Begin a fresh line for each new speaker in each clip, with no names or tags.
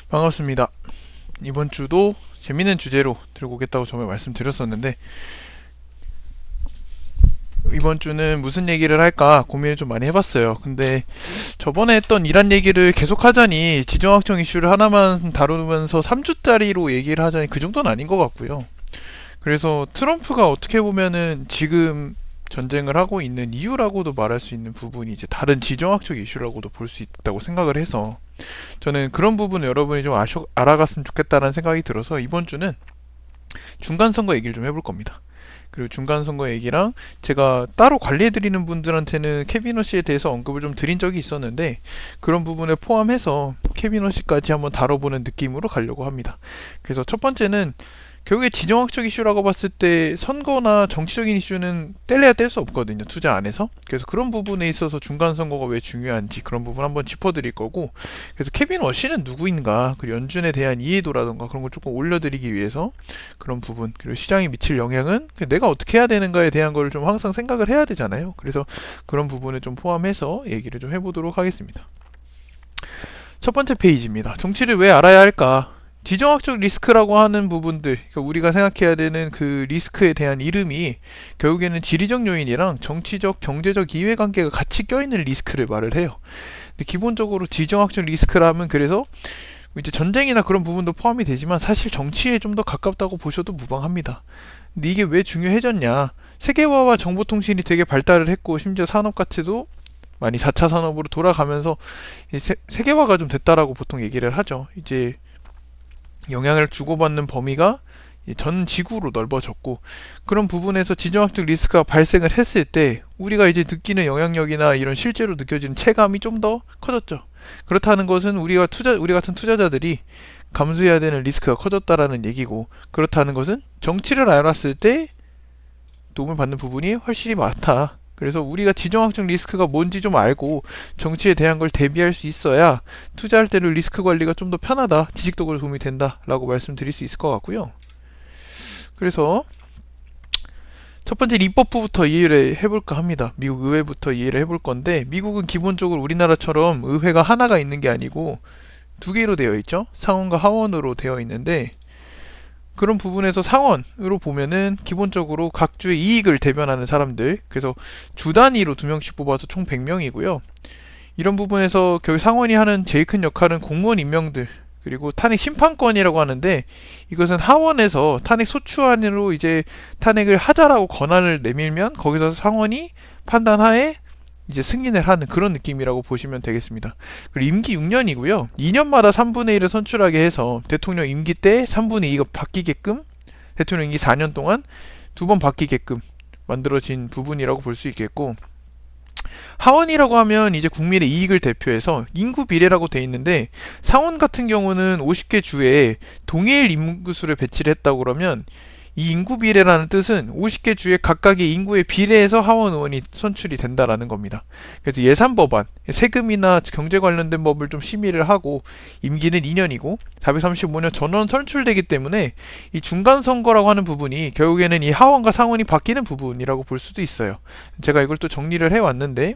반갑습니다. 이번 주도 재밌는 주제로 들고 오겠다고 처음에 말씀드렸었는데, 이번 주는 무슨 얘기를 할까 고민을 좀 많이 해봤어요. 근데 저번에 했던 이란 얘기를 계속 하자니, 지정학적 이슈를 하나만 다루면서 3주짜리로 얘기를 하자니 그 정도는 아닌 것 같고요. 그래서 트럼프가 어떻게 보면은 지금 전쟁을 하고 있는 이유라고도 말할 수 있는 부분이 이제 다른 지정학적 이슈라고도 볼 수 있다고 생각을 해서, 저는 그런 부분을 여러분이 좀 알아갔으면 좋겠다는 생각이 들어서 이번 주는 중간선거 얘기를 좀 해볼 겁니다. 그리고 중간선거 얘기랑, 제가 따로 관리해드리는 분들한테는 캐비너시에 대해서 언급을 좀 드린 적이 있었는데, 그런 부분을 포함해서 캐비너시까지 한번 다뤄보는 느낌으로 가려고 합니다. 그래서 첫 번째는, 결국에 지정학적 이슈라고 봤을 때 선거나 정치적인 이슈는 뗄래야 뗄 수 없거든요, 투자 안에서. 그래서 그런 부분에 있어서 중간선거가 왜 중요한지 그런 부분 한번 짚어드릴 거고, 그래서 케빈 워시는 누구인가, 그리고 연준에 대한 이해도라던가 그런 걸 조금 올려드리기 위해서 그런 부분, 그리고 시장에 미칠 영향은 내가 어떻게 해야 되는가에 대한 걸 좀 항상 생각을 해야 되잖아요. 그래서 그런 부분을 좀 포함해서 얘기를 좀 해보도록 하겠습니다. 첫 번째 페이지입니다. 정치를 왜 알아야 할까? 지정학적 리스크라고 하는 부분들, 그러니까 우리가 생각해야 되는 그 리스크에 대한 이름이 결국에는 지리적 요인이랑 정치적, 경제적 이해관계가 같이 껴있는 리스크를 말을 해요. 근데 기본적으로 지정학적 리스크라면, 그래서 이제 전쟁이나 그런 부분도 포함이 되지만 사실 정치에 좀 더 가깝다고 보셔도 무방합니다. 근데 이게 왜 중요해졌냐? 세계화와 정보통신이 되게 발달을 했고, 심지어 산업 가치도 많이 4차 산업으로 돌아가면서 세계화가 좀 됐다라고 보통 얘기를 하죠. 이제 영향을 주고받는 범위가 전 지구로 넓어졌고, 그런 부분에서 지정학적 리스크가 발생을 했을 때 우리가 이제 느끼는 영향력이나 이런 실제로 느껴지는 체감이 좀 더 커졌죠. 그렇다는 것은 우리 같은 투자자들이 감수해야 되는 리스크가 커졌다라는 얘기고, 그렇다는 것은 정치를 알았을 때 도움을 받는 부분이 훨씬 많다. 그래서 우리가 지정학적 리스크가 뭔지 좀 알고 정치에 대한 걸 대비할 수 있어야 투자할 때는 리스크 관리가 좀 더 편하다, 지식적으로 도움이 된다 라고 말씀드릴 수 있을 것 같고요. 그래서 첫 번째 입법부부터 이해를 해볼까 합니다. 미국 의회부터 이해를 해볼 건데, 미국은 기본적으로 우리나라처럼 의회가 하나가 있는 게 아니고 두 개로 되어 있죠. 상원과 하원으로 되어 있는데, 그런 부분에서 상원으로 보면은 기본적으로 각 주의 이익을 대변하는 사람들, 그래서 주 단위로 2명씩 뽑아서 총 100명이고요. 이런 부분에서 결국 상원이 하는 제일 큰 역할은 공무원 임명들, 그리고 탄핵 심판권이라고 하는데, 이것은 하원에서 탄핵 소추안으로 이제 탄핵을 하자라고 권한을 내밀면 거기서 상원이 판단하에 이제 승인을 하는 그런 느낌이라고 보시면 되겠습니다. 그리고 임기 6년이고요. 2년마다 3분의 1을 선출하게 해서 대통령 임기 때 3분의 2가 바뀌게끔, 대통령 임기 4년 동안 2번 바뀌게끔 만들어진 부분이라고 볼 수 있겠고, 하원이라고 하면 이제 국민의 이익을 대표해서 인구 비례라고 돼 있는데, 상원 같은 경우는 50개 주에 동일 인구수를 배치를 했다고 그러면, 이 인구 비례라는 뜻은 50개 주의 각각의 인구에 비례해서 하원 의원이 선출이 된다라는 겁니다. 그래서 예산 법안, 세금이나 경제 관련된 법을 좀 심의를 하고, 임기는 2년이고 435년 전원 선출되기 때문에 이 중간 선거라고 하는 부분이 결국에는 이 하원과 상원이 바뀌는 부분이라고 볼 수도 있어요. 제가 이걸 또 정리를 해왔는데,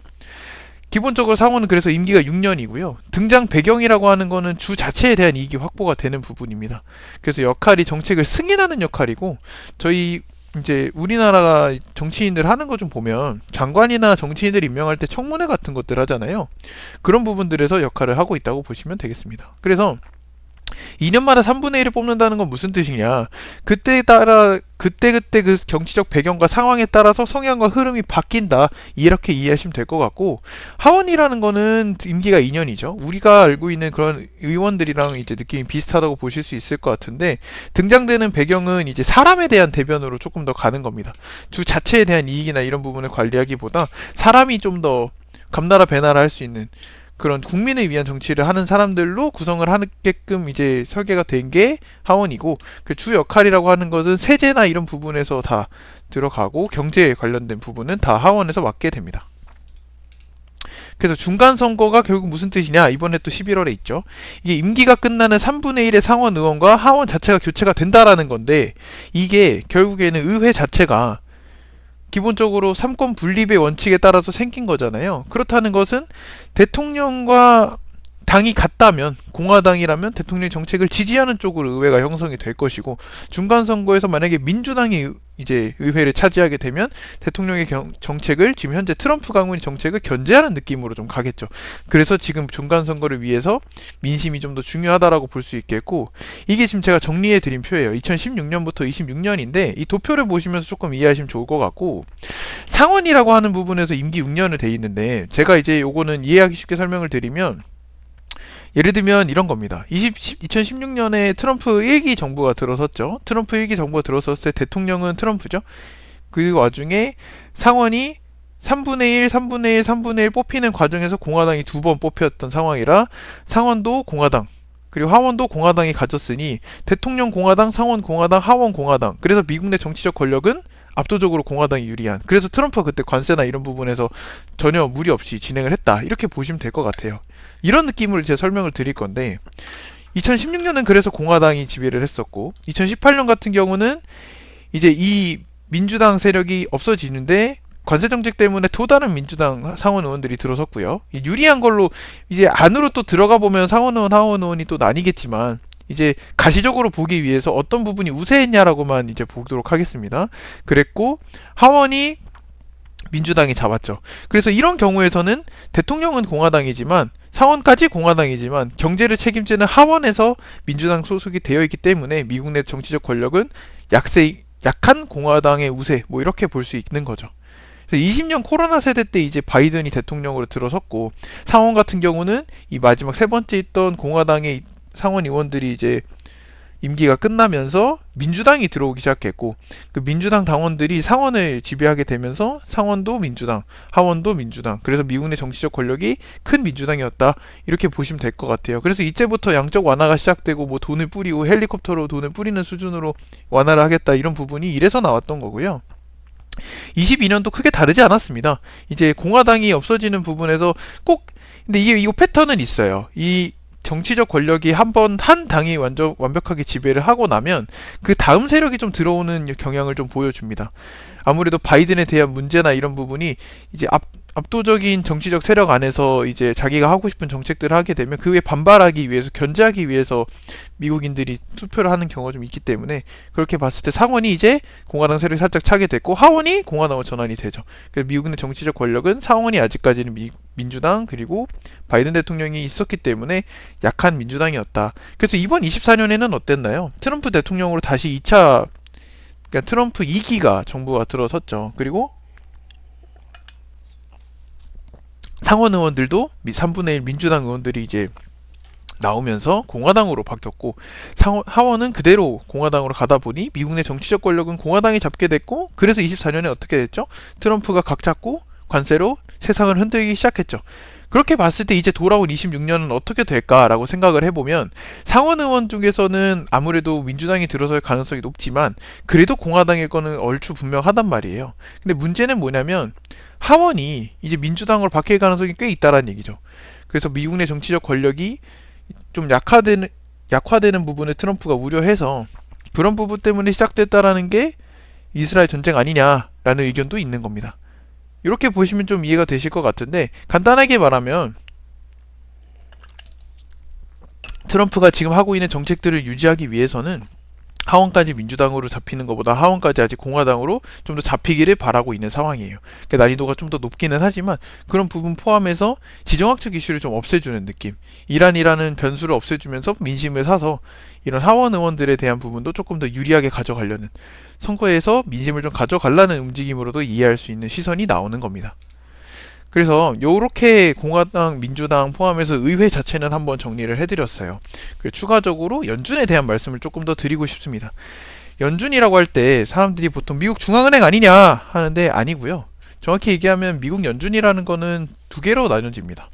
기본적으로 상원은 그래서 임기가 6년이고요. 등장 배경이라고 하는 거는 주 자체에 대한 이익이 확보가 되는 부분입니다. 그래서 역할이 정책을 승인하는 역할이고, 저희 이제 우리나라 정치인들 하는 거 좀 보면 장관이나 정치인들 임명할 때 청문회 같은 것들 하잖아요. 그런 부분들에서 역할을 하고 있다고 보시면 되겠습니다. 그래서 2년마다 3분의 1을 뽑는다는 건 무슨 뜻이냐? 그때에 따라 그때 그 정치적 배경과 상황에 따라서 성향과 흐름이 바뀐다, 이렇게 이해하시면 될 것 같고, 하원이라는 거는 임기가 2년이죠. 우리가 알고 있는 그런 의원들이랑 이제 느낌이 비슷하다고 보실 수 있을 것 같은데, 등장되는 배경은 이제 사람에 대한 대변으로 조금 더 가는 겁니다. 주 자체에 대한 이익이나 이런 부분을 관리하기보다 사람이 좀 더 감나라 배나라 할 수 있는 그런 국민을 위한 정치를 하는 사람들로 구성을 하게끔 이제 설계가 된 게 하원이고, 그 주 역할이라고 하는 것은 세제나 이런 부분에서 다 들어가고, 경제에 관련된 부분은 다 하원에서 맡게 됩니다. 그래서 중간 선거가 결국 무슨 뜻이냐? 이번에 또 11월에 있죠. 이게 임기가 끝나는 3분의 1의 상원 의원과 하원 자체가 교체가 된다라는 건데, 이게 결국에는 의회 자체가 기본적으로 삼권 분립의 원칙에 따라서 생긴 거잖아요. 그렇다는 것은 대통령과 당이 같다면, 공화당이라면 대통령 정책을 지지하는 쪽으로 의회가 형성이 될 것이고, 중간 선거에서 만약에 민주당이 이제 의회를 차지하게 되면 대통령의 정책을, 지금 현재 트럼프 강훈의 정책을 견제하는 느낌으로 좀 가겠죠. 그래서 지금 중간 선거를 위해서 민심이 좀 더 중요하다라고 볼 수 있겠고, 이게 지금 제가 정리해 드린 표예요. 2016년부터 26년인데 이 도표를 보시면서 조금 이해하시면 좋을 것 같고, 상원이라고 하는 부분에서 임기 6년을 돼 있는데, 제가 이제 요거는 이해하기 쉽게 설명을 드리면, 예를 들면 이런 겁니다. 2016년에 트럼프 1기 정부가 들어섰죠. 트럼프 1기 정부가 들어섰을 때 대통령은 트럼프죠. 그 와중에 상원이 3분의 1, 3분의 1, 3분의 1 뽑히는 과정에서 공화당이 두 번 뽑혔던 상황이라, 상원도 공화당, 그리고 하원도 공화당이 가졌으니 대통령 공화당, 상원 공화당, 하원 공화당. 그래서 미국 내 정치적 권력은 압도적으로 공화당이 유리한. 그래서 트럼프가 그때 관세나 이런 부분에서 전혀 무리 없이 진행을 했다. 이렇게 보시면 될 것 같아요. 이런 느낌으로 제가 설명을 드릴 건데, 2016년은 그래서 공화당이 지배를 했었고, 2018년 같은 경우는 이제 이 민주당 세력이 없어지는데 관세 정책 때문에 또 다른 민주당 상원 의원들이 들어섰고요. 유리한 걸로 이제 안으로 또 들어가 보면 상원 의원, 하원 의원이 또 나뉘겠지만, 이제 가시적으로 보기 위해서 어떤 부분이 우세했냐라고만 이제 보도록 하겠습니다. 그랬고, 하원이 민주당이 잡았죠. 그래서 이런 경우에서는 대통령은 공화당이지만, 상원까지 공화당이지만 경제를 책임지는 하원에서 민주당 소속이 되어 있기 때문에 미국 내 정치적 권력은 약한 공화당의 우세, 뭐 이렇게 볼 수 있는 거죠. 20년 코로나 세대 때 이제 바이든이 대통령으로 들어섰고, 상원 같은 경우는 이 마지막 세 번째 있던 공화당의 상원 의원들이 이제 임기가 끝나면서 민주당이 들어오기 시작했고, 그 민주당 당원들이 상원을 지배하게 되면서 상원도 민주당, 하원도 민주당. 그래서 미국 내 정치적 권력이 큰 민주당이었다. 이렇게 보시면 될 것 같아요. 그래서 이제부터 양적 완화가 시작되고, 뭐 돈을 뿌리고 헬리콥터로 돈을 뿌리는 수준으로 완화를 하겠다. 이런 부분이 이래서 나왔던 거고요. 22년도 크게 다르지 않았습니다. 이제 공화당이 없어지는 부분에서 꼭, 근데 이거 패턴은 있어요. 이 정치적 권력이 한 당이 완벽하게 지배를 하고 나면 그 다음 세력이 좀 들어오는 경향을 좀 보여줍니다. 아무래도 바이든에 대한 문제나 이런 부분이 이제 압도적인 정치적 세력 안에서 이제 자기가 하고 싶은 정책들을 하게 되면 그에 반발하기 위해서, 견제하기 위해서 미국인들이 투표를 하는 경우가 좀 있기 때문에, 그렇게 봤을 때 상원이 이제 공화당 세력이 살짝 차게 됐고, 하원이 공화당으로 전환이 되죠. 그래서 미국 내 정치적 권력은 상원이 아직까지는 민주당, 그리고 바이든 대통령이 있었기 때문에 약한 민주당이었다. 그래서 이번 24년에는 어땠나요? 트럼프 대통령으로 다시 2차, 그러니까 트럼프 2기가 정부가 들어섰죠. 그리고 상원 의원들도 3분의 1 민주당 의원들이 이제 나오면서 공화당으로 바뀌었고, 하원은 그대로 공화당으로 가다 보니 미국 내 정치적 권력은 공화당이 잡게 됐고, 그래서 24년에 어떻게 됐죠? 트럼프가 각 잡고 관세로 세상을 흔들기 시작했죠. 그렇게 봤을 때 이제 돌아온 26년은 어떻게 될까라고 생각을 해보면, 상원 의원 중에서는 아무래도 민주당이 들어설 가능성이 높지만 그래도 공화당일 거는 얼추 분명하단 말이에요. 근데 문제는 뭐냐면, 하원이 이제 민주당으로 바뀔 가능성이 꽤 있다라는 얘기죠. 그래서 미국 내 정치적 권력이 좀 약화되는 부분을 트럼프가 우려해서, 그런 부분 때문에 시작됐다라는 게 이스라엘 전쟁 아니냐라는 의견도 있는 겁니다. 이렇게 보시면 좀 이해가 되실 것 같은데, 간단하게 말하면 트럼프가 지금 하고 있는 정책들을 유지하기 위해서는 하원까지 민주당으로 잡히는 것보다 하원까지 아직 공화당으로 좀 더 잡히기를 바라고 있는 상황이에요. 그러니까 난이도가 좀 더 높기는 하지만 그런 부분 포함해서 지정학적 이슈를 좀 없애주는 느낌, 이란이라는 변수를 없애주면서 민심을 사서 이런 하원 의원들에 대한 부분도 조금 더 유리하게 가져가려는, 선거에서 민심을 좀 가져가려는 움직임으로도 이해할 수 있는 시선이 나오는 겁니다. 그래서 요렇게 공화당, 민주당 포함해서 의회 자체는 한번 정리를 해드렸어요. 그리고 추가적으로 연준에 대한 말씀을 조금 더 드리고 싶습니다. 연준이라고 할 때 사람들이 보통 미국 중앙은행 아니냐 하는데 아니고요. 정확히 얘기하면 미국 연준이라는 거는 두 개로 나눠집니다.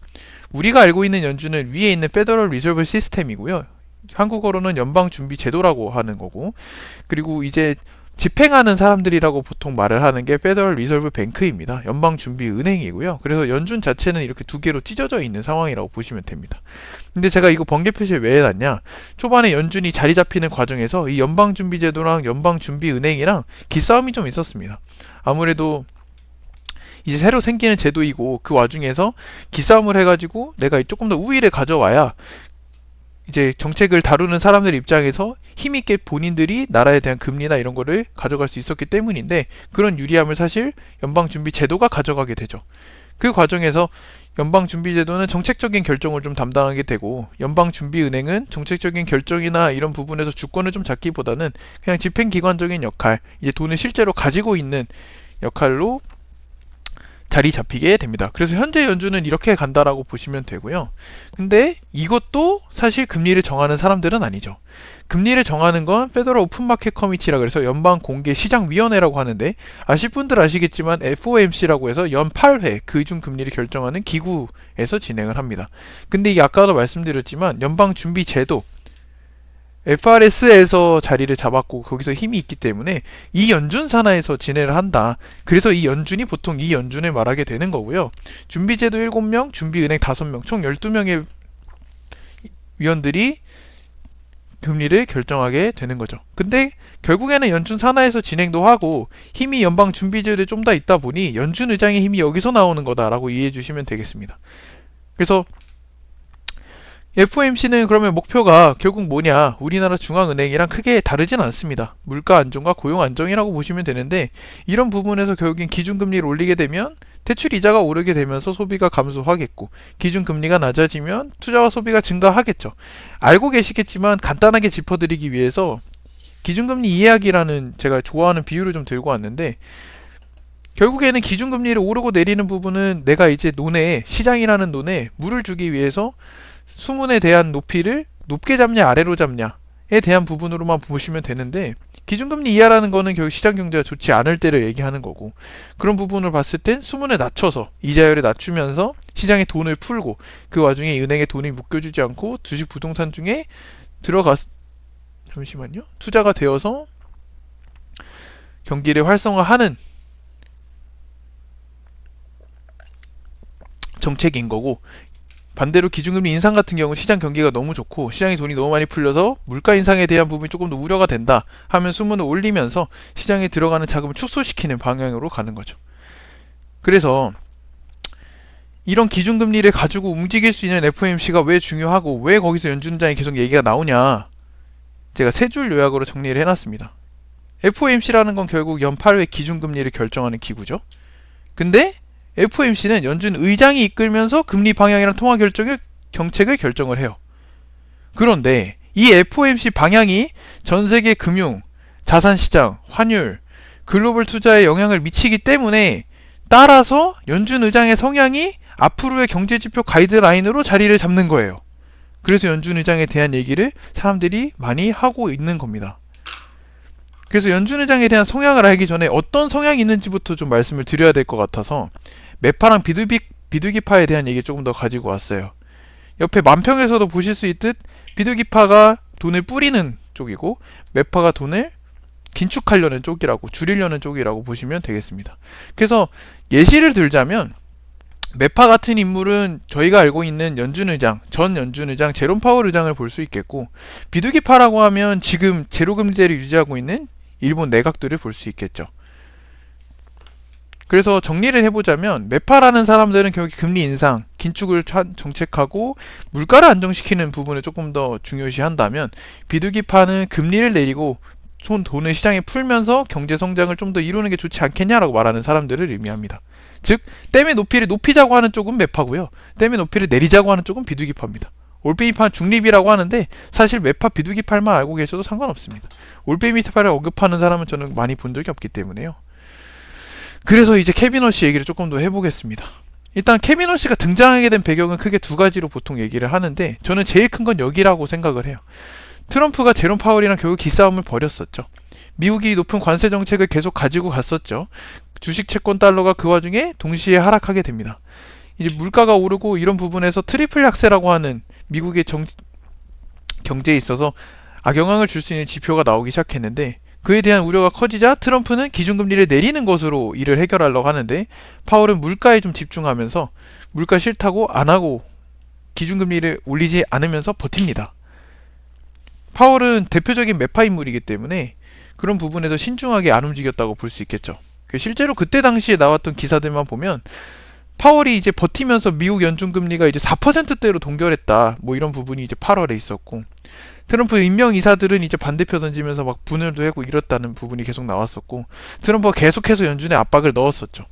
우리가 알고 있는 연준은 위에 있는 페더럴 리저브 시스템이고요. 한국어로는 연방준비제도라고 하는 거고, 그리고 이제 집행하는 사람들이라고 보통 말을 하는 게 페더럴 리저브 뱅크입니다. 연방준비은행이고요. 그래서 연준 자체는 이렇게 두 개로 찢어져 있는 상황이라고 보시면 됩니다. 근데 제가 이거 번개 표시를 왜 해놨냐, 초반에 연준이 자리 잡히는 과정에서 이 연방준비제도랑 연방준비은행이랑 기싸움이 좀 있었습니다. 아무래도 이제 새로 생기는 제도이고 그 와중에서 기싸움을 해가지고 내가 조금 더 우위를 가져와야 이제 정책을 다루는 사람들 입장에서 힘있게 본인들이 나라에 대한 금리나 이런 거를 가져갈 수 있었기 때문인데 그런 유리함을 사실 연방준비제도가 가져가게 되죠. 그 과정에서 연방준비제도는 정책적인 결정을 좀 담당하게 되고 연방준비은행은 정책적인 결정이나 이런 부분에서 주권을 좀 잡기보다는 그냥 집행기관적인 역할, 이제 돈을 실제로 가지고 있는 역할로 자리 잡히게 됩니다. 그래서 현재 연준은 이렇게 간다라고 보시면 되고요. 근데 이것도 사실 금리를 정하는 사람들은 아니죠. 금리를 정하는 건 페더럴 오픈마켓 커미티라 그래서 연방공개시장위원회라고 하는데 아실 분들 아시겠지만 FOMC라고 해서 연 8회 그중금리를 결정하는 기구에서 진행을 합니다. 근데 이게 아까도 말씀드렸지만 연방준비제도 FRS에서 자리를 잡았고 거기서 힘이 있기 때문에 이 연준 산하에서 진행을 한다. 그래서 이 연준이 보통 이 연준을 말하게 되는 거고요. 준비제도 7명, 준비은행 5명, 총 12명의 위원들이 금리를 결정하게 되는 거죠. 근데 결국에는 연준 산하에서 진행도 하고 힘이 연방 준비제도에 좀 더 있다 보니 연준 의장의 힘이 여기서 나오는 거다라고 이해해 주시면 되겠습니다. 그래서 FOMC는 그러면 목표가 결국 뭐냐? 우리나라 중앙은행이랑 크게 다르진 않습니다. 물가 안정과 고용 안정이라고 보시면 되는데 이런 부분에서 결국엔 기준금리를 올리게 되면 대출 이자가 오르게 되면서 소비가 감소하겠고 기준금리가 낮아지면 투자와 소비가 증가하겠죠. 알고 계시겠지만 간단하게 짚어드리기 위해서 기준금리 이해하기라는 제가 좋아하는 비유를 좀 들고 왔는데 결국에는 기준금리를 오르고 내리는 부분은 내가 이제 논에 시장이라는 논에 물을 주기 위해서 수문에 대한 높이를 높게 잡냐 아래로 잡냐에 대한 부분으로만 보시면 되는데 기준금리 이하라는 거는 결국 시장 경제가 좋지 않을 때를 얘기하는 거고 그런 부분을 봤을 땐 수문을 낮춰서 이자율을 낮추면서 시장에 돈을 풀고 그 와중에 은행에 돈이 묶여주지 않고 주식 부동산 중에 잠시만요. 투자가 되어서 경기를 활성화하는 정책인 거고 반대로 기준금리 인상 같은 경우 시장 경기가 너무 좋고 시장에 돈이 너무 많이 풀려서 물가 인상에 대한 부분이 조금 더 우려가 된다 하면 수문을 올리면서 시장에 들어가는 자금을 축소시키는 방향으로 가는 거죠. 그래서 이런 기준금리를 가지고 움직일 수 있는 FOMC가 왜 중요하고 왜 거기서 연준장이 계속 얘기가 나오냐 제가 세 줄 요약으로 정리를 해놨습니다. FOMC라는 건 결국 연 8회 기준금리를 결정하는 기구죠. 근데 FOMC는 연준 의장이 이끌면서 금리 방향이랑 통화 정책을 결정을 해요. 그런데 이 FOMC 방향이 전 세계 금융, 자산시장, 환율, 글로벌 투자에 영향을 미치기 때문에 따라서 연준 의장의 성향이 앞으로의 경제지표 가이드라인으로 자리를 잡는 거예요. 그래서 연준 의장에 대한 얘기를 사람들이 많이 하고 있는 겁니다. 그래서 연준 의장에 대한 성향을 알기 전에 어떤 성향이 있는지부터 좀 말씀을 드려야 될 것 같아서 매파랑 비둘기파에 대한 얘기 조금 더 가지고 왔어요. 옆에 만평에서도 보실 수 있듯 비둘기파가 돈을 뿌리는 쪽이고 매파가 돈을 긴축하려는 쪽이라고 줄이려는 쪽이라고 보시면 되겠습니다. 그래서 예시를 들자면 매파 같은 인물은 저희가 알고 있는 연준 의장, 전 연준 의장 제롬 파월 의장을 볼 수 있겠고 비둘기파라고 하면 지금 제로금리제를 유지하고 있는 일본 내각들을 볼 수 있겠죠. 그래서 정리를 해보자면 매파라는 사람들은 결국 금리 인상, 긴축을 정책하고 물가를 안정시키는 부분을 조금 더 중요시한다면 비둘기파는 금리를 내리고 돈을 시장에 풀면서 경제 성장을 좀 더 이루는 게 좋지 않겠냐라고 말하는 사람들을 의미합니다. 즉 댐의 높이를 높이자고 하는 쪽은 매파고요. 댐의 높이를 내리자고 하는 쪽은 비둘기파입니다. 올빼미파는 중립이라고 하는데 사실 매파 비둘기파만 알고 계셔도 상관없습니다. 올빼미파를 언급하는 사람은 저는 많이 본 적이 없기 때문에요. 그래서 이제 케빈 워시 얘기를 조금 더 해보겠습니다. 일단 케빈 워시가 등장하게 된 배경은 크게 두 가지로 보통 얘기를 하는데 저는 제일 큰 건 여기라고 생각을 해요. 트럼프가 제롬 파월이랑 결국 기싸움을 벌였었죠. 미국이 높은 관세 정책을 계속 가지고 갔었죠. 주식 채권 달러가 그 와중에 동시에 하락하게 됩니다. 이제 물가가 오르고 이런 부분에서 트리플 약세라고 하는 미국의 경제에 있어서 악영향을 줄 수 있는 지표가 나오기 시작했는데 그에 대한 우려가 커지자 트럼프는 기준금리를 내리는 것으로 이를 해결하려고 하는데 파월은 물가에 좀 집중하면서 물가 싫다고 안 하고 기준금리를 올리지 않으면서 버팁니다. 파월은 대표적인 매파 인물이기 때문에 그런 부분에서 신중하게 안 움직였다고 볼 수 있겠죠. 실제로 그때 당시에 나왔던 기사들만 보면 파월이 이제 버티면서 미국 연준 금리가 이제 4%대로 동결했다. 뭐 이런 부분이 이제 8월에 있었고, 트럼프 임명 이사들은 이제 반대표 던지면서 막 분열도 하고 이랬다는 부분이 계속 나왔었고, 트럼프가 계속해서 연준에 압박을 넣었었죠.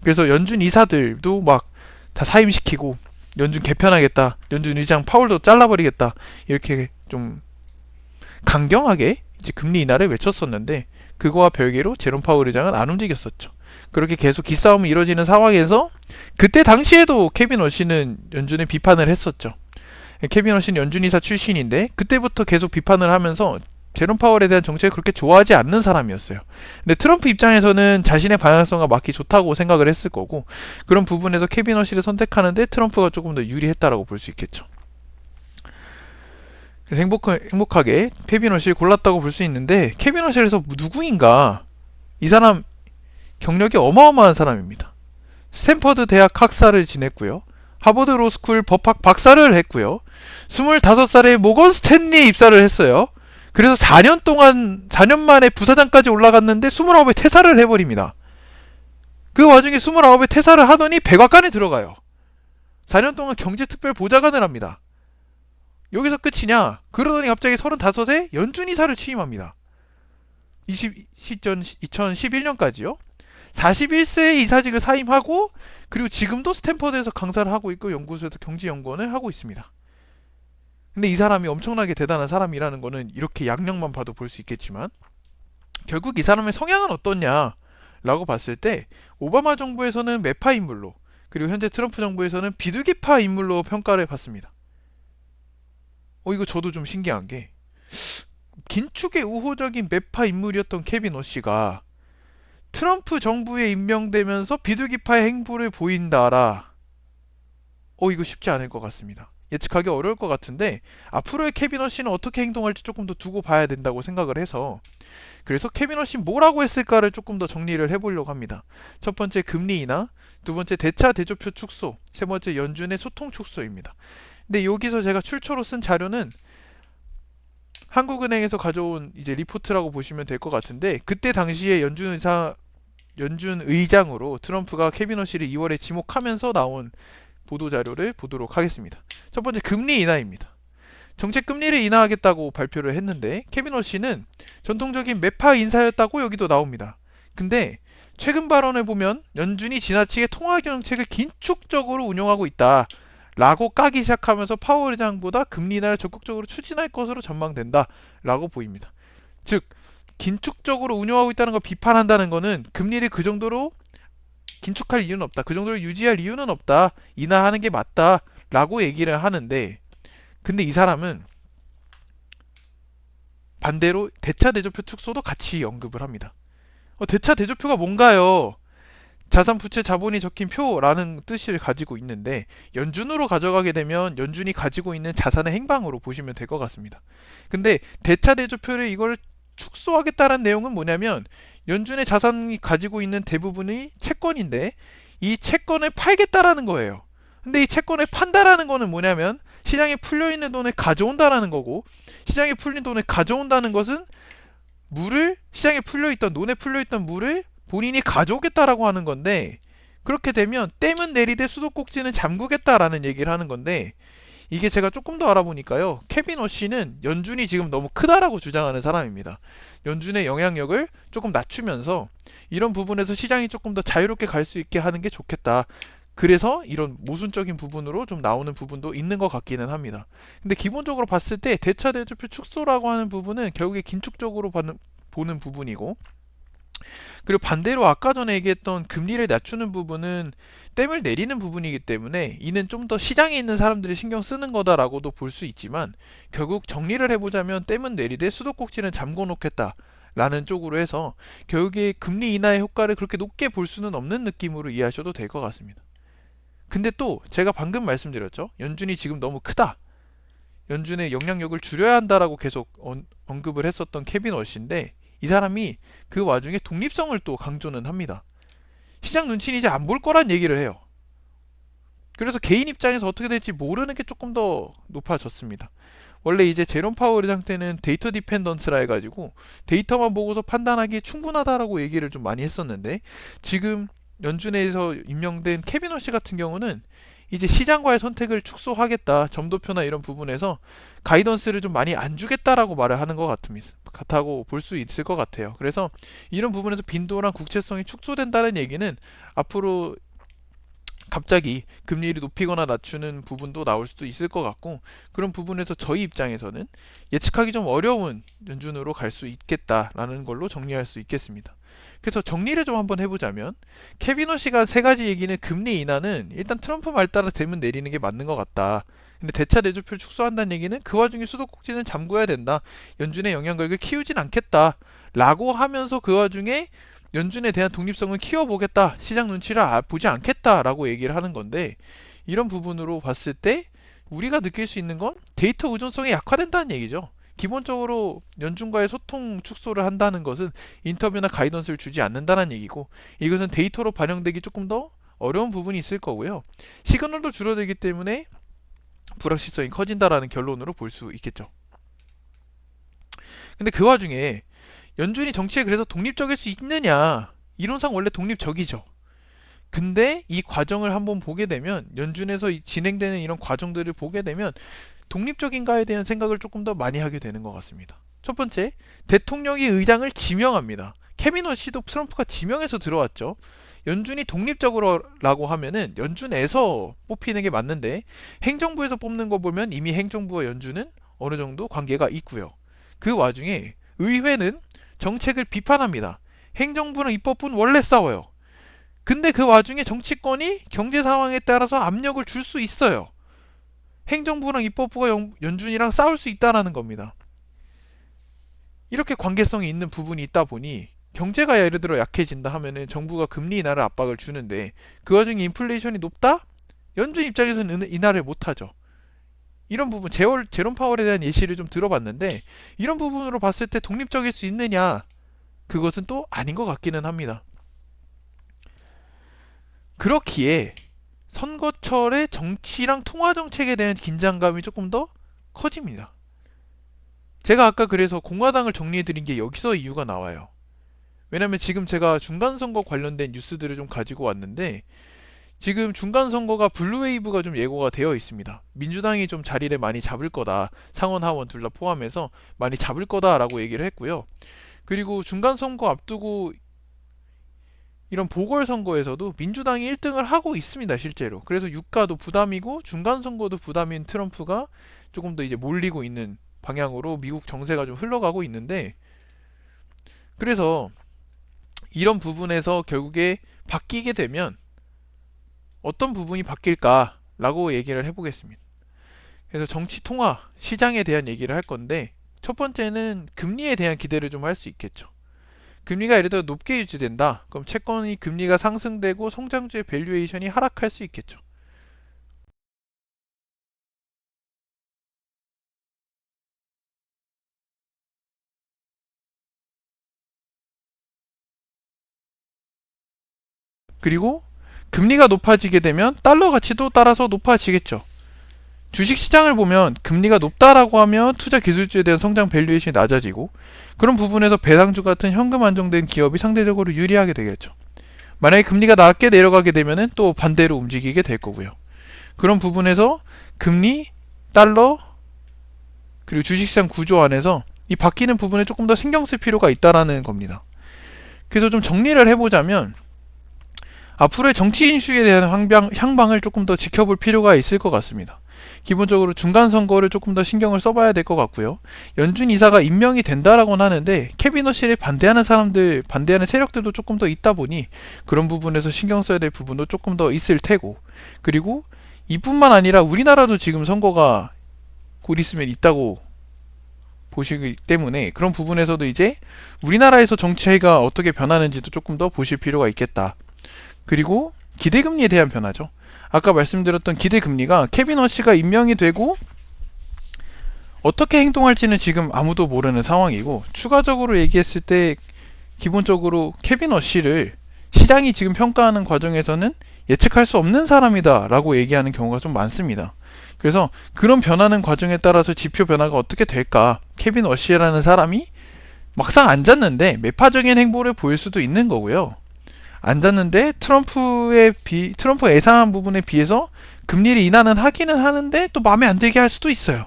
그래서 연준 이사들도 막 다 사임시키고 연준 개편하겠다, 연준 의장 파월도 잘라버리겠다, 이렇게 좀 강경하게 이제 금리 인하를 외쳤었는데, 그거와 별개로 제롬 파월 의장은 안 움직였었죠. 그렇게 계속 기싸움이 이루어지는 상황에서 그때 당시에도 케빈 워시는 연준에 비판을 했었죠. 케빈 워시는 연준 이사 출신인데 그때부터 계속 비판을 하면서 제롬 파월에 대한 정책을 그렇게 좋아하지 않는 사람이었어요. 근데 트럼프 입장에서는 자신의 방향성과 맞기 좋다고 생각을 했을 거고, 그런 부분에서 케빈 워시를 선택하는데 트럼프가 조금 더 유리했다라고 볼 수 있겠죠. 그래서 행복하게 케빈 워시를 골랐다고 볼 수 있는데, 케빈 워시에서 누구인가? 이 사람 경력이 어마어마한 사람입니다. 스탠퍼드 대학 학사를 지냈고요. 하버드 로스쿨 법학 박사를 했고요. 25살에 모건 스탠리에 입사를 했어요. 그래서 4년 만에 부사장까지 올라갔는데 29에 퇴사를 해버립니다. 그 와중에 29에 퇴사를 하더니 백악관에 들어가요. 4년 동안 경제특별보좌관을 합니다. 여기서 끝이냐? 그러더니 갑자기 35에 연준이사를 취임합니다. 2011년까지요. 41세에 이사직을 사임하고, 그리고 지금도 스탠퍼드에서 강사를 하고 있고 연구소에서 경제연구원을 하고 있습니다. 근데 이 사람이 엄청나게 대단한 사람이라는 거는 이렇게 양력만 봐도 볼 수 있겠지만, 결국 이 사람의 성향은 어떻냐 라고 봤을 때 오바마 정부에서는 매파 인물로, 그리고 현재 트럼프 정부에서는 비둘기파 인물로 평가를 받습니다. 이거 저도 좀 신기한 게, 긴축의 우호적인 매파 인물이었던 케빈 워시가 트럼프 정부에 임명되면서 비둘기파의 행보를 보인다라. 이거 쉽지 않을 것 같습니다. 예측하기 어려울 것 같은데, 앞으로의 케빈 워시는 어떻게 행동할지 조금 더 두고 봐야 된다고 생각을 해서, 그래서 케빈 워시 뭐라고 했을까를 조금 더 정리를 해보려고 합니다. 첫 번째 금리 인하, 두 번째 대차 대조표 축소, 세 번째 연준의 소통 축소입니다. 근데 여기서 제가 출처로 쓴 자료는 한국은행에서 가져온 이제 리포트라고 보시면 될 것 같은데, 그때 당시에 연준 의장으로 트럼프가 케빈 워시를 2월에 지목하면서 나온 보도 자료를 보도록 하겠습니다. 첫 번째, 금리 인하입니다. 정책 금리를 인하하겠다고 발표를 했는데, 케빈 워시는 전통적인 매파 인사였다고 여기도 나옵니다. 근데 최근 발언을 보면 연준이 지나치게 통화 정책을 긴축적으로 운용하고 있다 라고 까기 시작하면서 파월 의장보다 금리 인하를 적극적으로 추진할 것으로 전망된다 라고 보입니다. 즉, 긴축적으로 운용하고 있다는 걸 비판한다는 것은 금리를 그 정도로 긴축할 이유는 없다, 그 정도로 유지할 이유는 없다, 인하하는 게 맞다 라고 얘기를 하는데, 근데 이 사람은 반대로 대차 대조표 축소도 같이 언급을 합니다. 대차 대조표가 뭔가요? 자산 부채 자본이 적힌 표라는 뜻을 가지고 있는데, 연준으로 가져가게 되면 연준이 가지고 있는 자산의 행방으로 보시면 될 것 같습니다. 근데 대차 대조표를 이걸 축소하겠다는 내용은 뭐냐면, 연준의 자산이 가지고 있는 대부분이 채권인데 이 채권을 팔겠다라는 거예요. 근데 이 채권을 판다라는 거는 뭐냐면, 시장에 풀려있는 돈을 가져온다라는 거고, 시장에 풀린 돈을 가져온다는 것은 시장에 풀려있던, 논에 풀려있던 물을 본인이 가져오겠다라고 하는 건데, 그렇게 되면 댐은 내리되 수도꼭지는 잠그겠다라는 얘기를 하는 건데, 이게 제가 조금 더 알아보니까요, 케빈 워시는 연준이 지금 너무 크다라고 주장하는 사람입니다. 연준의 영향력을 조금 낮추면서 이런 부분에서 시장이 조금 더 자유롭게 갈 수 있게 하는 게 좋겠다. 그래서 이런 모순적인 부분으로 좀 나오는 부분도 있는 것 같기는 합니다. 근데 기본적으로 봤을 때 대차 대조표 축소라고 하는 부분은 결국에 긴축적으로 보는 부분이고, 그리고 반대로 아까 전에 얘기했던 금리를 낮추는 부분은 댐을 내리는 부분이기 때문에 이는 좀 더 시장에 있는 사람들이 신경 쓰는 거다라고도 볼 수 있지만, 결국 정리를 해보자면 댐은 내리되 수도꼭지는 잠궈 놓겠다 라는 쪽으로 해서 결국에 금리 인하의 효과를 그렇게 높게 볼 수는 없는 느낌으로 이해하셔도 될 것 같습니다. 근데 또 제가 방금 말씀드렸죠, 연준이 지금 너무 크다, 연준의 영향력을 줄여야 한다라고 계속 언급을 했었던 케빈 워시인데, 이 사람이 그 와중에 독립성을 또 강조는 합니다. 시장 눈치는 이제 안 볼 거란 얘기를 해요. 그래서 개인 입장에서 어떻게 될지 모르는 게 조금 더 높아졌습니다. 원래 이제 제롬 파월의 상태는 데이터 디펜던스라 해가지고 데이터만 보고서 판단하기에 충분하다라고 얘기를 좀 많이 했었는데, 지금 연준에서 임명된 케빈 워시 같은 경우는 이제 시장과의 선택을 축소하겠다, 점도표나 이런 부분에서 가이던스를 좀 많이 안 주겠다라고 말을 하는 것 같다고 볼 수 있을 것 같아요. 그래서 이런 부분에서 빈도랑 국채성이 축소된다는 얘기는 앞으로 갑자기 금리를 높이거나 낮추는 부분도 나올 수도 있을 것 같고, 그런 부분에서 저희 입장에서는 예측하기 좀 어려운 연준으로 갈 수 있겠다라는 걸로 정리할 수 있겠습니다. 그래서 정리를 좀 한번 해보자면, 케빈 워시가 세 가지 얘기는, 금리 인하는 일단 트럼프 말 따라 되면 내리는 게 맞는 것 같다. 근데 대차 내조표를 축소한다는 얘기는 그 와중에 수도꼭지는 잠궈야 된다. 연준의 영향력을 키우진 않겠다. 라고 하면서 그 와중에 연준에 대한 독립성을 키워보겠다, 시장 눈치를 보지 않겠다라고 얘기를 하는 건데, 이런 부분으로 봤을 때 우리가 느낄 수 있는 건 데이터 의존성이 약화된다는 얘기죠. 기본적으로 연준과의 소통 축소를 한다는 것은 인터뷰나 가이던스를 주지 않는다는 얘기고, 이것은 데이터로 반영되기 조금 더 어려운 부분이 있을 거고요. 시그널도 줄어들기 때문에 불확실성이 커진다라는 결론으로 볼 수 있겠죠. 근데 그 와중에 연준이 정치에 그래서 독립적일 수 있느냐? 이론상 원래 독립적이죠. 근데 이 과정을 한번 보게 되면, 연준에서 진행되는 이런 과정들을 보게 되면 독립적인가에 대한 생각을 조금 더 많이 하게 되는 것 같습니다. 첫 번째, 대통령이 의장을 지명합니다. 케빈 워시도 트럼프가 지명해서 들어왔죠. 연준이 독립적으로라고 하면은 연준에서 뽑히는 게 맞는데, 행정부에서 뽑는 거 보면 이미 행정부와 연준은 어느 정도 관계가 있고요. 그 와중에 의회는 정책을 비판합니다. 행정부랑 입법부는 원래 싸워요. 근데 그 와중에 정치권이 경제 상황에 따라서 압력을 줄 수 있어요. 행정부랑 입법부가 연준이랑 싸울 수 있다는 겁니다. 이렇게 관계성이 있는 부분이 있다 보니 경제가 예를 들어 약해진다 하면은 정부가 금리 인하를 압박을 주는데, 그 와중에 인플레이션이 높다? 연준 입장에서는 인하를 못하죠. 이런 부분, 제롬 파월에 대한 예시를 좀 들어봤는데, 이런 부분으로 봤을 때 독립적일 수 있느냐? 그것은 또 아닌 것 같기는 합니다. 그렇기에 선거철에 정치랑 통화 정책에 대한 긴장감이 조금 더 커집니다. 제가 아까 그래서 공화당을 정리해드린 게 여기서 이유가 나와요. 왜냐면 지금 제가 중간선거 관련된 뉴스들을 좀 가지고 왔는데, 지금 중간선거가 블루웨이브가 좀 예고가 되어 있습니다. 민주당이 좀 자리를 많이 잡을 거다. 상원 하원 둘 다 포함해서 많이 잡을 거다라고 얘기를 했고요. 그리고 중간선거 앞두고 이런 보궐선거에서도 민주당이 1등을 하고 있습니다, 실제로. 그래서 유가도 부담이고 중간선거도 부담인 트럼프가 조금 더 이제 몰리고 있는 방향으로 미국 정세가 좀 흘러가고 있는데, 그래서 이런 부분에서 결국에 바뀌게 되면 어떤 부분이 바뀔까라고 얘기를 해보겠습니다. 그래서 정치 통화, 시장에 대한 얘기를 할 건데, 첫 번째는 금리에 대한 기대를 좀 할 수 있겠죠. 금리가 예를 들어 높게 유지된다. 그럼 채권이 금리가 상승되고 성장주의 밸류에이션이 하락할 수 있겠죠. 그리고 금리가 높아지게 되면 달러 가치도 따라서 높아지겠죠. 주식시장을 보면 금리가 높다라고 하면 투자 기술주에 대한 성장 밸류에이션이 낮아지고, 그런 부분에서 배당주 같은 현금 안정된 기업이 상대적으로 유리하게 되겠죠. 만약에 금리가 낮게 내려가게 되면 또 반대로 움직이게 될 거고요. 그런 부분에서 금리, 달러, 그리고 주식시장 구조 안에서 이 바뀌는 부분에 조금 더 신경 쓸 필요가 있다라는 겁니다. 그래서 좀 정리를 해보자면, 앞으로의 정치 인식에 대한 향방을 조금 더 지켜볼 필요가 있을 것 같습니다. 기본적으로 중간 선거를 조금 더 신경을 써봐야 될 것 같고요. 연준 이사가 임명이 된다라고는 하는데, 케빈 워시를 반대하는 세력들도 조금 더 있다 보니 그런 부분에서 신경 써야 될 부분도 조금 더 있을 테고, 그리고 이뿐만 아니라 우리나라도 지금 선거가 곧 있으면 있다고 보시기 때문에, 그런 부분에서도 이제 우리나라에서 정치가 어떻게 변하는지도 조금 더 보실 필요가 있겠다. 그리고 기대금리에 대한 변화죠. 아까 말씀드렸던 기대금리가 케빈 워시가 임명이 되고 어떻게 행동할지는 지금 아무도 모르는 상황이고, 추가적으로 얘기했을 때 기본적으로 케빈 워시를 시장이 지금 평가하는 과정에서는 예측할 수 없는 사람이다 라고 얘기하는 경우가 좀 많습니다. 그래서 그런 변하는 과정에 따라서 지표 변화가 어떻게 될까? 케빈 워시라는 사람이 막상 앉았는데 매파적인 행보를 보일 수도 있는 거고요. 앉았는데 트럼프가 예상한 부분에 비해서 금리를 인하는 하기는 하는데 또 마음에 안 들게 할 수도 있어요.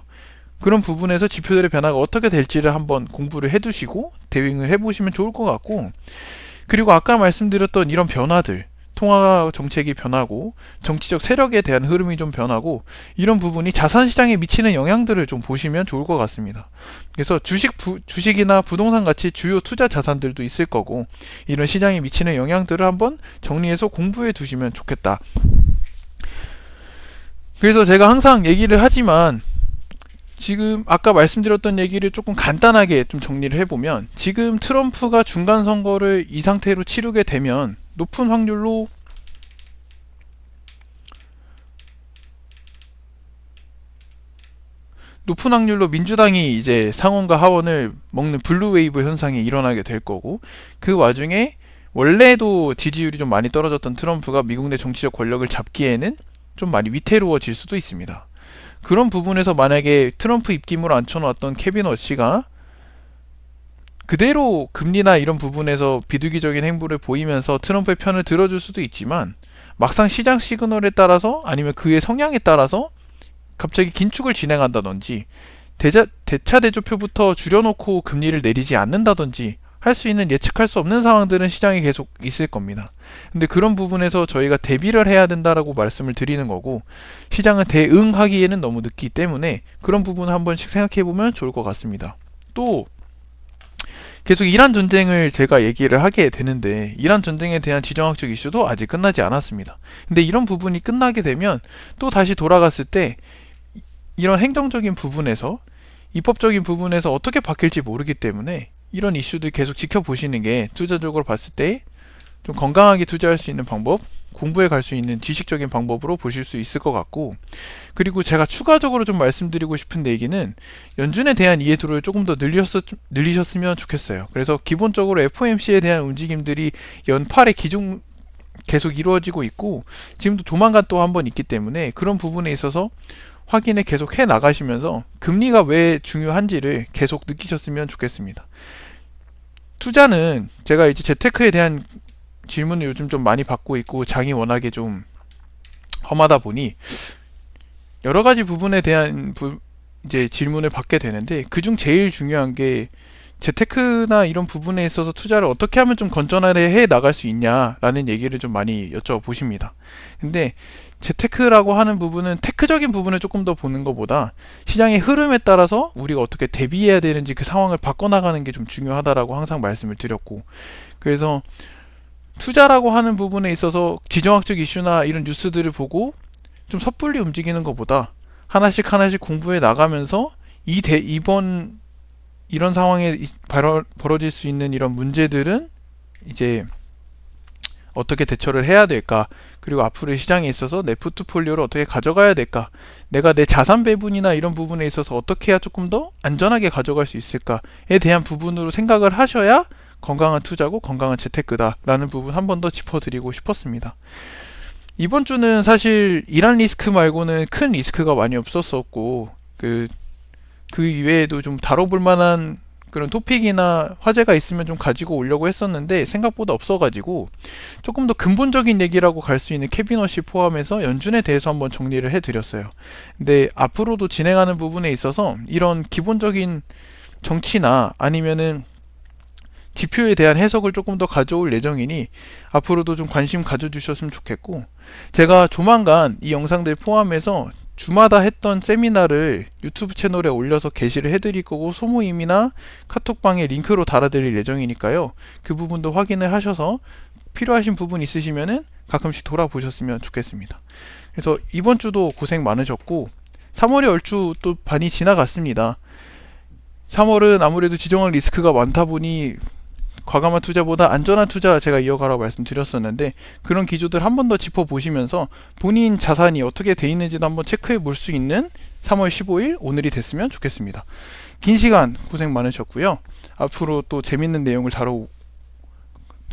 그런 부분에서 지표들의 변화가 어떻게 될지를 한번 공부를 해두시고 대응을 해보시면 좋을 것 같고, 그리고 아까 말씀드렸던 이런 변화들, 통화 정책이 변하고 정치적 세력에 대한 흐름이 좀 변하고, 이런 부분이 자산 시장에 미치는 영향들을 좀 보시면 좋을 것 같습니다. 그래서 주식이나 부동산 같이 주요 투자 자산들도 있을 거고, 이런 시장에 미치는 영향들을 한번 정리해서 공부해 두시면 좋겠다. 그래서 제가 항상 얘기를 하지만, 지금 아까 말씀드렸던 얘기를 조금 간단하게 좀 정리를 해보면, 지금 트럼프가 중간 선거를 이 상태로 치르게 되면 높은 확률로 민주당이 이제 상원과 하원을 먹는 블루웨이브 현상이 일어나게 될 거고, 그 와중에 원래도 지지율이 좀 많이 떨어졌던 트럼프가 미국 내 정치적 권력을 잡기에는 좀 많이 위태로워질 수도 있습니다. 그런 부분에서 만약에 트럼프 입김으로 앉혀놓았던 케빈 워시가 그대로 금리나 이런 부분에서 비둘기적인 행보를 보이면서 트럼프의 편을 들어줄 수도 있지만, 막상 시장 시그널에 따라서 아니면 그의 성향에 따라서 갑자기 긴축을 진행한다든지 대차 대조표부터 줄여놓고 금리를 내리지 않는다든지 할 수 있는 예측할 수 없는 상황들은 시장에 계속 있을 겁니다. 근데 그런 부분에서 저희가 대비를 해야 된다라고 말씀을 드리는 거고, 시장은 대응하기에는 너무 늦기 때문에 그런 부분을 한 번씩 생각해 보면 좋을 것 같습니다. 또 계속 이란 전쟁을 제가 얘기를 하게 되는데, 이란 전쟁에 대한 지정학적 이슈도 아직 끝나지 않았습니다. 근데 이런 부분이 끝나게 되면 또 다시 돌아갔을 때 이런 행정적인 부분에서, 입법적인 부분에서 어떻게 바뀔지 모르기 때문에 이런 이슈들 계속 지켜보시는 게 투자적으로 봤을 때 좀 건강하게 투자할 수 있는 방법, 공부해 갈 수 있는 지식적인 방법으로 보실 수 있을 것 같고, 그리고 제가 추가적으로 좀 말씀드리고 싶은 얘기는 연준에 대한 이해도를 조금 더 늘리셨으면 좋겠어요. 그래서 기본적으로 FOMC에 대한 움직임들이 연말에 계속 이루어지고 있고, 지금도 조만간 또 한 번 있기 때문에 그런 부분에 있어서 확인을 계속 해 나가시면서 금리가 왜 중요한지를 계속 느끼셨으면 좋겠습니다. 투자는 제가 이제 재테크에 대한 질문을 요즘 좀 많이 받고 있고, 장이 워낙에 좀 험하다 보니 여러 가지 부분에 대한 이제 질문을 받게 되는데, 그중 제일 중요한 게 재테크나 이런 부분에 있어서 투자를 어떻게 하면 좀 건전하게 해 나갈 수 있냐라는 얘기를 좀 많이 여쭤보십니다. 근데 재테크라고 하는 부분은 테크적인 부분을 조금 더 보는 것보다 시장의 흐름에 따라서 우리가 어떻게 대비해야 되는지 그 상황을 바꿔나가는 게 좀 중요하다라고 항상 말씀을 드렸고, 그래서 투자라고 하는 부분에 있어서 지정학적 이슈나 이런 뉴스들을 보고 좀 섣불리 움직이는 것보다 하나씩 공부해 나가면서 이번 이런 상황에 벌어질 수 있는 이런 문제들은 이제 어떻게 대처를 해야 될까, 그리고 앞으로의 시장에 있어서 내 포트폴리오를 어떻게 가져가야 될까, 내가 내 자산 배분이나 이런 부분에 있어서 어떻게 해야 조금 더 안전하게 가져갈 수 있을까에 대한 부분으로 생각을 하셔야 건강한 투자고 건강한 재테크다라는 부분 한 번 더 짚어드리고 싶었습니다. 이번 주는 사실 이란 리스크 말고는 큰 리스크가 많이 없었었고, 그 이외에도 좀 다뤄볼 만한 그런 토픽이나 화제가 있으면 좀 가지고 오려고 했었는데 생각보다 없어가지고 조금 더 근본적인 얘기라고 갈 수 있는 케빈 워시 포함해서 연준에 대해서 한번 정리를 해드렸어요. 근데 앞으로도 진행하는 부분에 있어서 이런 기본적인 정치나 아니면은 지표에 대한 해석을 조금 더 가져올 예정이니 앞으로도 좀 관심 가져주셨으면 좋겠고, 제가 조만간 이 영상들 포함해서 주마다 했던 세미나를 유튜브 채널에 올려서 게시를 해드릴 거고, 소모임이나 카톡방에 링크로 달아드릴 예정이니까요. 그 부분도 확인을 하셔서 필요하신 부분 있으시면은 가끔씩 돌아보셨으면 좋겠습니다. 그래서 이번 주도 고생 많으셨고, 3월이 얼추 또 반이 지나갔습니다. 3월은 아무래도 지정학 리스크가 많다 보니 과감한 투자보다 안전한 투자 제가 이어가라고 말씀드렸었는데, 그런 기조들 한 번 더 짚어보시면서 본인 자산이 어떻게 돼 있는지도 한번 체크해 볼 수 있는 3월 15일 오늘이 됐으면 좋겠습니다. 긴 시간 고생 많으셨고요. 앞으로 또 재밌는 내용을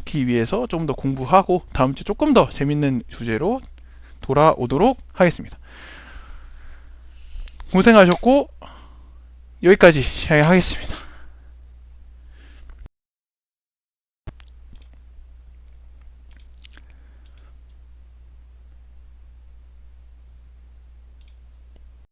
하기 위해서 좀 더 공부하고 다음 주 조금 더 재밌는 주제로 돌아오도록 하겠습니다. 고생하셨고 여기까지 하겠습니다.